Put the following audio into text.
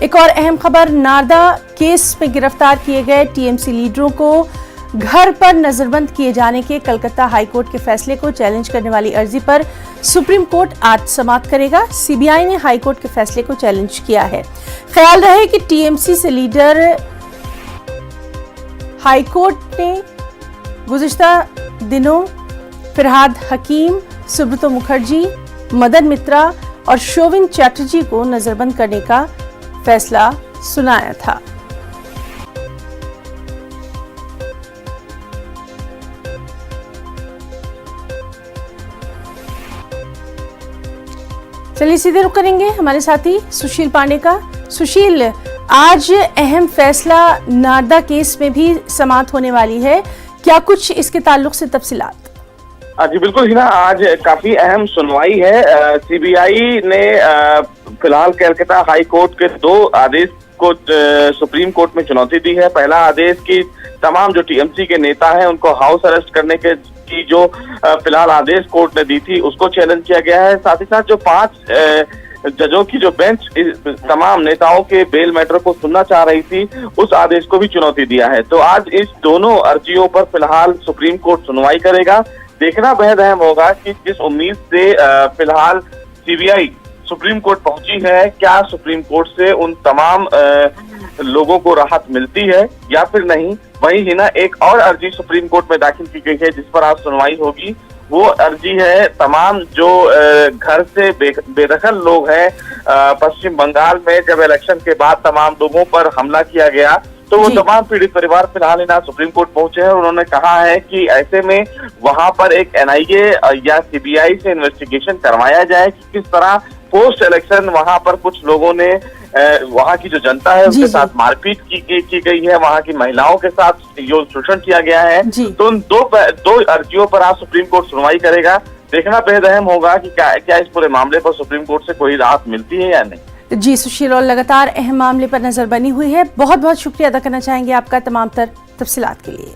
एक और अहम खबर, नारदा केस में गिरफ्तार किए गए टीएमसी लीडरों को घर पर नजरबंद किए जाने के कलकत्ता हाईकोर्ट के फैसले को चैलेंज करने वाली अर्जी पर सुप्रीम कोर्ट आज समाप्त करेगा। सीबीआई ने हाईकोर्ट के फैसले को चैलेंज किया है। ख्याल रहे कि टीएमसी से लीडर हाईकोर्ट ने गुज़िश्ता दिनों फिरहाद हकीम, सुब्रतो मुखर्जी, मदन मित्रा और शोविन चैटर्जी को नजरबंद करने का फैसला सुनाया था। चलिए सीधे रुख करेंगे हमारे साथी सुशील पांडे का। सुशील, आज अहम फैसला नारदा केस में भी समाप्त होने वाली है, क्या कुछ इसके ताल्लुक से तफसीलात? जी बिल्कुल हिना, आज काफी अहम सुनवाई है। सीबीआई ने फिलहाल कलकत्ता हाई कोर्ट के 2 आदेश को सुप्रीम कोर्ट में चुनौती दी है। पहला आदेश कि तमाम जो टीएमसी के नेता हैं उनको हाउस अरेस्ट करने की जो फिलहाल आदेश कोर्ट ने दी थी उसको चैलेंज किया गया है। साथ ही साथ जो 5 जजों की जो बेंच तमाम नेताओं के बेल मैटर को सुनना चाह रही थी उस आदेश को भी चुनौती दिया है। तो आज इस दोनों अर्जियों पर फिलहाल सुप्रीम कोर्ट सुनवाई करेगा। देखना बेहद अहम होगा कि जिस उम्मीद से फिलहाल सीबीआई सुप्रीम कोर्ट पहुंची है, क्या सुप्रीम कोर्ट से उन तमाम लोगों को राहत मिलती है या फिर नहीं। वहीं हिना, एक और अर्जी सुप्रीम कोर्ट में दाखिल की गई है जिस पर आज सुनवाई होगी। वो अर्जी है तमाम जो घर से बेदखल लोग हैं पश्चिम बंगाल में, जब इलेक्शन के बाद तमाम लोगों पर हमला किया गया तो वो तमाम पीड़ित परिवार फिलहाल ना सुप्रीम कोर्ट पहुंचे हैं। उन्होंने कहा है कि ऐसे में वहां पर एक एनआईए या सीबीआई से इन्वेस्टिगेशन करवाया जाए कि किस तरह पोस्ट इलेक्शन वहां पर कुछ लोगों ने वहां की जो जनता है उसके साथ मारपीट की गई है, वहां की महिलाओं के साथ जो शोषण किया गया है। तो उन दो अर्जियों पर आज सुप्रीम कोर्ट सुनवाई करेगा। देखना बेहद अहम होगा कि क्या इस पूरे मामले पर सुप्रीम कोर्ट से कोई राहत मिलती है या नहीं। जी सुशील, और लगातार अहम मामले पर नजर बनी हुई है। बहुत बहुत शुक्रिया अदा करना चाहेंगे आपका तमाम तर तफसीलात के लिए।